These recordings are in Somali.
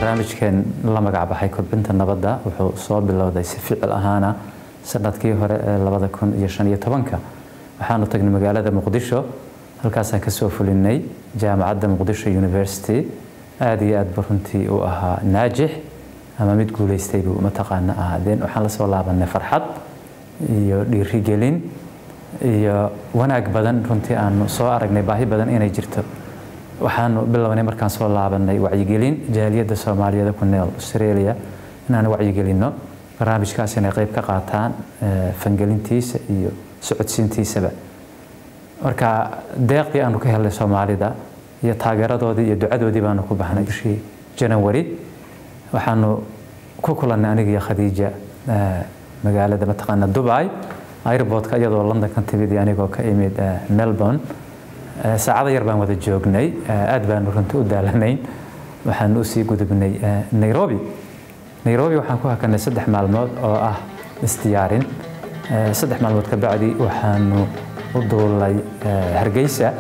barnaamijkan la magac baxay kobcinta nabadda wuxuu soo bilowday si ficil ahaana sanadkii hore ee 2015 waxaanu tagnay magaalada Muqdisho halkaasaan ka soo fulinay jaamacadda Muqdisho University aad iyo aad runtii u ahaa naajix ama mid guuleystay buu mataqaana ahaadeen waxaan la soo laabanay farxad iyo dhiirigelin iyo wanaag badan runtii aan soo aragnay baahi badan inay jirto waxaanu bilownay markaan soo laabanay wacyigelin jaaliyadda Soomaaliyeed ku nool Australia inaan wacyigelino barnaamijkaas inay qayb ka qaataan fangelintiisa iyo socodsiintiisaba marka deeqdii aanu ka helay Soomaalida iyo taageeradoodii iyo ducadoodii baanu ku baxnay bishii January waxaanu ku kulannay aniga iyo Khadija magaalada mataqaana Dubai airportka iyadoo London kan timid anigoo ka imid Melbourne saacado yar baan wada joognay aad baan runtii u daalanayn waxaan u sii gudubnay Nairobi waxaan ku hakanay 3 maalmood oo ah istiyaarin 3 maalmood ka bacdi waxaanu u duulay Hargeysa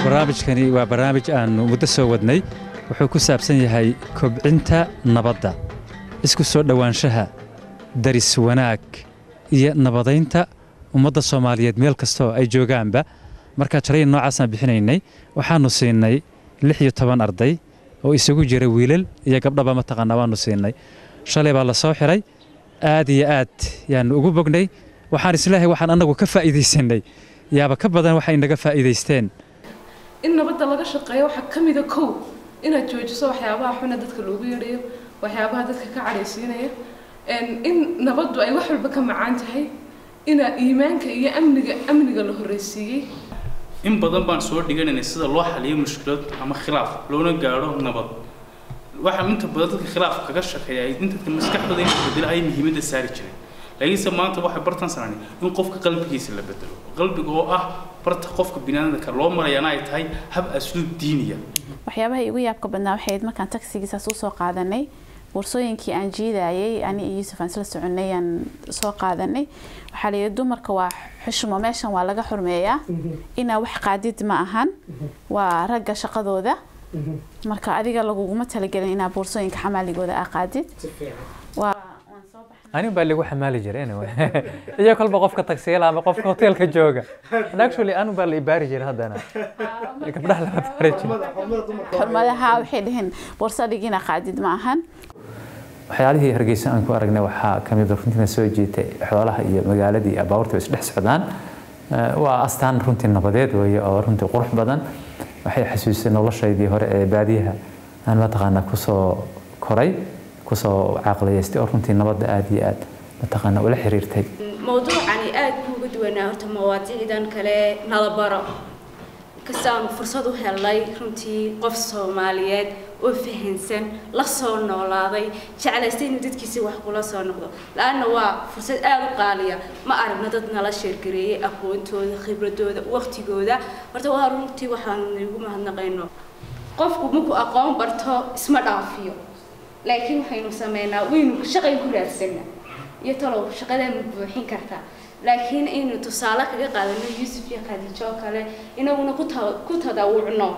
barnaamijkani waa barnaamij aan muddo soo wadnay wuxuu ku saabsan yahay kobcinta nabadda isku soo dhawaanshaha daris wanaag iyo nabadeynta ummadda Soomaaliyeed meel kasta oo ay joogaanba marka jarayn noocaas aan bixinaynay waxaanu siinay 16 arday oo isugu jira wiilal iyo gabdhaba mataqaana waanu siinay shalay baa la soo xiray aad iyo aad yaan ugu bognay waxaan islaahay waxaan anagu ka faa'iideysanay yaaba ka badan waxa inaga faa'iideysteen in nabadda laga shaqeeyo waxa kamid ah kow inaad joojiso waxyaabaha xun dadka loogu yeereeyo waxyaabaha dadka ka cadhaysiinaya in nabaddu ay wax walba ka macaan tahay ina iimaanka iyo amniga la horeysiiyay in badan baan soo dhiganay sida loo xaliyo mushkilad ama khilaaf loona gaaro nabad waxa inta badan dadka khilaaf kaga shaqeeyay inta maskaxdooda in bedel ay muhiimada saari jireen laakiin maanta waxa bartan sanani in qofka qalbigiisa la bedelo qalbiga oo ah barta qofka binaadamka loo marayana ay tahay hab asluub diiniya waxyaabaha igu yaabka badnaa waxay markaan taksigiisa soo qaadanay boorsooyinkii aan jiidayay ani iyo Yusuf aan soo soconay aan soo qaadanay waxa la yiraahdaa dumarka waa xushmo meeshan waa laga xurmeeyaa ina wax qaadid ma ahan waa ragga shaqadooda marka adiga laguma talagelin ina boorsooyinka xamaaligooda qaadid waa أنا بالي واحد مالي جرينا إياه كل بقف كتاكسي لا بقف كهوتيل كجوجا actually أنا بالي باري جري هذا أنا كنت بروح لما تفرج حرمها وحيدهن بورصة لقينا قاعدين معهن waxyaalihii Hargeysa aan ku aragnay waxa kamid ah runtii soo jeetay xoolaha iyo magaaladii abaarta is dhex socdaan waa astaan runtii nabadeed weeye oo runtii qurux badan waxay xasuusay noloshaydii hore ee baadiyaha aan mataqaana ku soo koray kusoo caqliyeystay oo runtii nabadda aad iyo aad mataqaana wala xiriirtay mawduucani aad ugu duwanaa horta mawaadiicdan kale nala baro kastaan fursad u helay runtii qof Soomaaliyeed oo fahansan la soo noolaaday jecelaystay inuu dadkiisa wax kula soo noqdo laana waa fursad aad u qaaliya ma aragna dad nala sheergareeyay aqoontooda khibradooda waqtigooda horta waa runtii waxaan ugu mahadnaqayno qofku markuu aqoon barto isma dhaafiyo laakiin waxaynu sameynaa waynu shaqay ku raadsanaa iyo talo shaqada ma buuxin kartaa laakiin inuu tusaale kaga qaadano Yusuf iyo Khadija kale inaguna ku tadawucno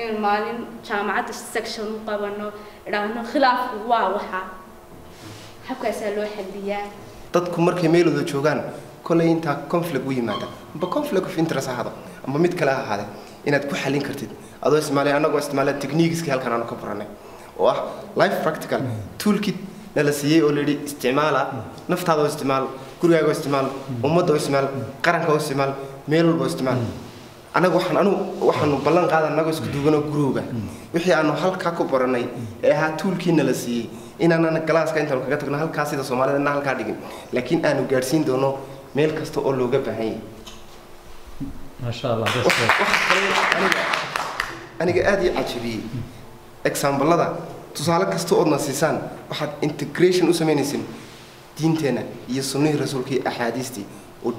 in maalin jaamacadda section qabano iraahno khilaafku waa waxa habkaas loo xalliyaa dadku markay meelooda joogaan kolay inta conflict u yimaada amba conflict of interest ahado ama mid kale ahaade inaad ku xalin kartid adoo isticmaalay anagoo isticmaalay techniques-kii halkan aanu ka baranay oo ah life practical toolkit la siiyay oo leeyahay isticmaala naftaada oo isticmaal gurigaaga oo isticmaal ummadda oo isticmaal qaranka oo isticmaal meel walba oo isticmaal anagu waxaanu ballan qaadan anagu isku duugano gurooga wixii aanu halka ku baranay ee ahaa toolkiina la siiyay inaanana galaaska intaanu kaga tagno halkaas sida Soomaalida halka dhigin laakiin aanu gaarsiin doono meel kasta oo looga baahan yahay ما شاء الله aniga aad iyo cajabiyay example-lada tusaale kasta oo nasiisan waxaad integration u sameynaysin diinteena iyo sunnihii rasuulkii axaadiistii oo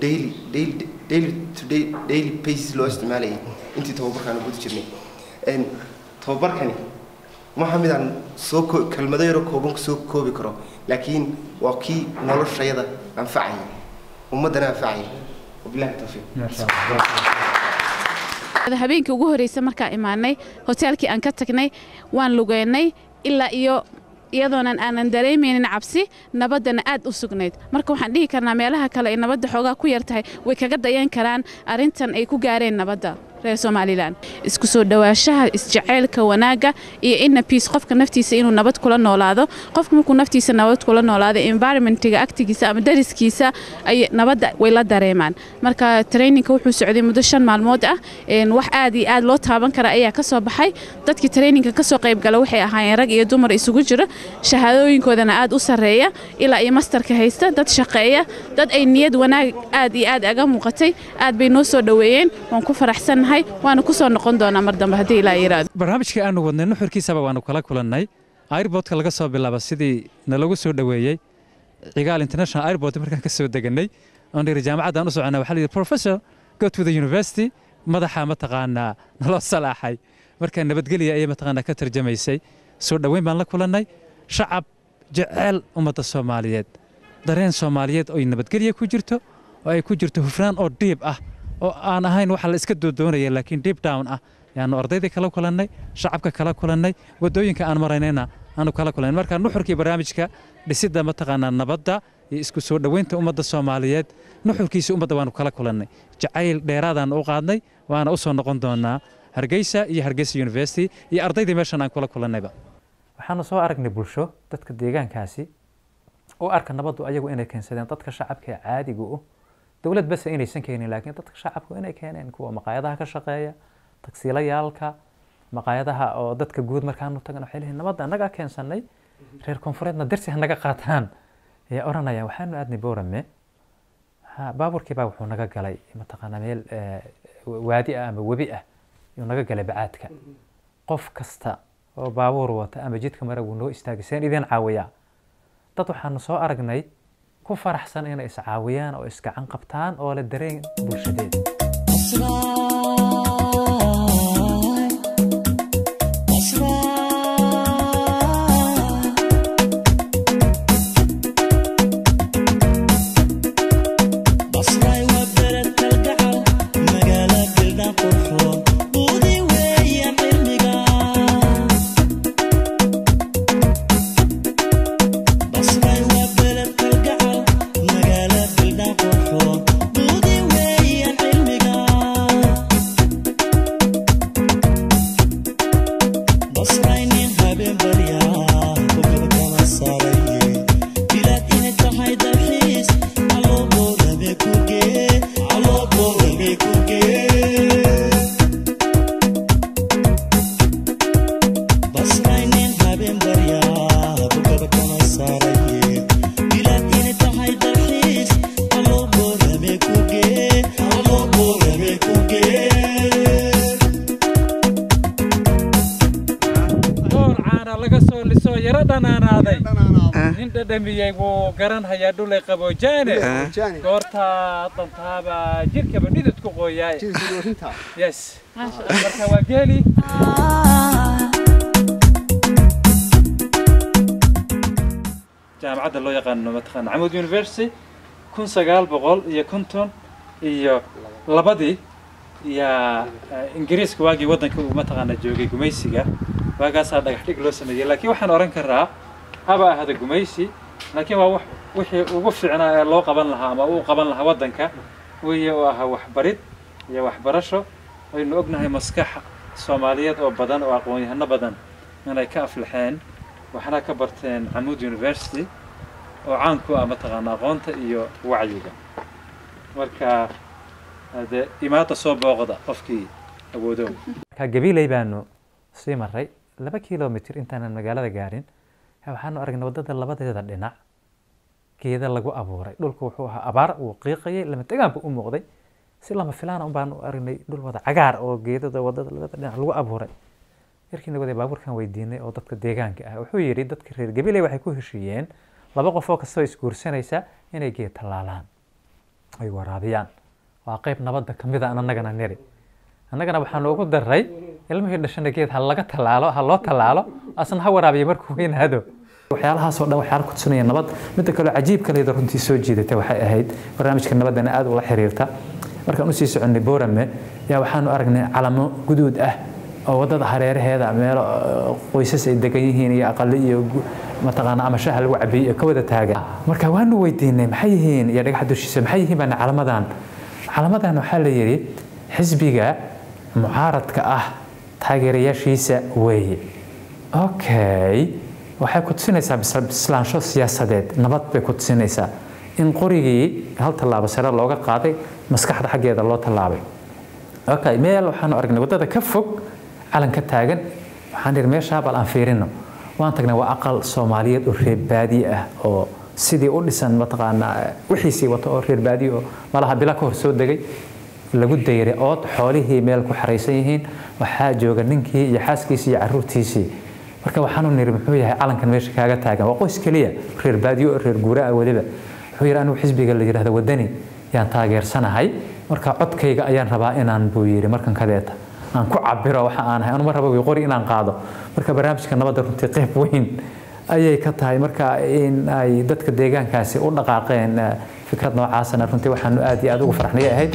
daily basis loo isticmaalay intii tababarkan ugu jirnay tababarkani محمد عن سوق كلمة كوبون سوق كوبي كرو لكن وكي نورش شيء عن فعي ومدنا فعي وبالله التوفيق. ما شاء الله. هذا هبين كوجه رئيس مركز إيماني هوتيل كي أنكتكني وان لقيني إلا iyadoona aanan dareemaynin cabsi nabadana aad u sugnayd marka waxaan dhihi karnaa meelaha kale ee nabadda xoogaa ku yartahay way kaga dayan karaan arintan ay ku gaareen nabadda reer Soomaaliland isku soo dhawaashaha isjaceelka wanaaga iyo in peace qofka naftiisa inuu nabad kula noolaado qofka markuu naftiisa nabad kula noolaado environmentiga actigiisa ama dariskiisa ay nabadda way la dareemaan marka trainingka wuxuu socday muddo 5 maalmood ah wax aad iyo aad loo taaban kara ayaa ka soo baxay dadkii trainingka ka soo qayb galay waxay ahaayeen rag iyo dumar isugu jira shahaadooyinkoodana aad u sareeya ilaa ay masterka haysta dad shaqeeya dad ay niyad wanaag aad iyo aad aga muuqatay aad bay noo soo dhaweeyeen waan ku faraxsanahay waana ku soo noqon doonaa mar dambe hadii ilaa yiraahdo barnaamijka aanu wadnay nuxurkiisaba waanu kala kulannay airportka laga soo bilaabo sidii nalagu soo dhaweeyay Cigaal International Airport markaan ka soo deganay oo dhir jaamacaddan u soconay waxa la yiri professor go to the university madaxa ma taqaana nala salaaxay markaan nabadgeliya ay ma taqaana ka tarjumaysay soo dhaweyn baan la kulannay shacab jecel ummadda Soomaaliyeed dareen Soomaaliyeed oo nabadgeliya ku jirto oo ay ku jirto hufnaan oo deep ah oo aan ahayn waxa la iska doonaya laakiin deep down ah yaanu ardayda kala kulannay shacabka kala kulannay wadooyinka aan maraynayna aanu kala kulannay marka nuxurkii barnaamijka dhisidda ma taqaana nabadda iyo isku soo dhaweynta ummadda Soomaaliyeed nuxurkiisa ummadda waanu kala kulannay jacayl dheeraadaan u qaadnay waana u soo noqon doonaa Hargeysa iyo Hargeysa University iyo ardayda meeshan aan kula kulannayba waxaanu soo aragnay bulsho dadka deegaankaasi oo arka nabaddu ayagu inay keensadeen dadka shacabka caadiga ah dawlad bas inaysan keenin laakiin dadka shacabku inay keeneen kuwa maqaayadaha ka shaqeeya taksiilayaalka maqaayadaha oo dadka guud markaanu tagano waxay leeyihiin nabadda anaga keensanay reer koonfureedna darsi naga qaataan ee oranaya waxaanu aadnay Boorame baaburkii baa wuxuu naga galay ma taqaana meel waadi ah ama wabi ah iyo naga galay bacaadka qof kasta oo baabuur wata ama jidka mara uu noo istaagiseen idin caawiya dad waxaanu soo aragnay ku faraxsan inay is caawiyaan oo iskacan qabtaan oo la dareen bulshadeed damiyay wuu garan hayaa dhulay qaboojane goorta dantaaba jirka badhidid ku qoyay yes marka waa geeli jaamacadda loo yaqaan mataqaan Camud University 1950 iyo labadii ya Ingiriiska waagii wadanka uu mataqaan joogay gumaysiga waagaas dhagax dhig loo sameeyay laakiin waxaan oran karaa haba ahada gumaysi laakiin waa wax wixii ugu fiicnaa ee loo qaban lahaa ama uu qaban lahaa waddanka weeye oo ahaa waxbarid iyo waxbarasho aynu ognahay maskax Soomaaliyeed oo badan oo aqoon-yahano badan inay ka aflaxeen waxna ka barteen Camud University oo caan ku ah mataqaana aqoonta iyo wacyiga marka hada imaata soo booqda qofkii awoodo ka gabilay baanu sii maray 2 kiiloomitir intaan magaalada gaarin waxaanu aragnay wadada labadeeda dhinac geeda lagu abuuray dhulku wuxuu ahaa abaar uu qiiqayay lama tagaan u muuqday si lama filaan u baan aragnay dhul wada cagaar oo geedada wadada labada dhinac lagu abuuray yarkiina wada baabuurkan weydiinay oo dadka deegaanka ah wuxuu yiri dadka reer gabilay waxay ku heshiiyeen laba qof oo kastoo isguursanaysa inay geed talaalaan ay waraabiyaan waa qayb nabadda kamid ah annagana niri annagana waxaan ugu daray ilmihii dhashay geed hal laga talaalo hal loo talaalo asna ha waraabiyo markuu weynaado waxyaalahaas oo dhan waxaan ku tusinayaa nabad mid kale cajiib kale ee runtii soo jiidatay waxay ahayd barnaamijka nabadana aad ula xiriirta markaan u sii soconay Boorame yaa waxaanu aragnay calamo guduud ah oo wadada hareeraheeda meel qoysas ay degan yihiin iyo aqal iyo mataqaana ama shaah lagu cabiyo ka wada taagan marka waanu weydiinay maxay yihiin iyo dhagax dushiisa maxay yihiin baan calamadan waxa la yiri xisbiga mucaaradka ah taageerayaashiisa weeye okay waxay ku tusinaysaa bislaansho siyaasadeed nabad bay ku tusinaysaa in qorigii hal tallaabo sare looga qaaday maskaxda xaggeeda loo tallaabay okay meel waxaan aragnay wadada ka fog calan ka taagan waxaan dhir meesha bal aan fiirino waan tagnay waa aqal Soomaaliyeed oo reer baadiye ah oo sidii u dhisan mataqaana wixiisii wato oo reer baadiye oo malaha bila ka hor soo degay lagu dayray oo xoolihii meel ku xareysan yihiin waxa jooga ninkii iyo xaaskiisii iyo caruurtiisii marka waxaanu niri muxuu yahay calankan meesha kaaga taagan waa qoys kaliya reer baadiye oo reer guuraa waliba wuxuu yiri anu xisbiga la yiraahdo wadani yaan taageersanahay marka codkayga ayaan rabaa inaan buu yiri markan kadeeta aan ku cabiro waxa aan ahay anu ma rabo qori inaan qaado marka barnaamijka nabadda runtii qayb weyn ayay ka tahay marka in ay dadka deegaankaasi u dhaqaaqeen fikrad noocaas ah runtii waxaanu aad iyo aad ugu farxnay ahayd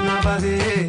Nobody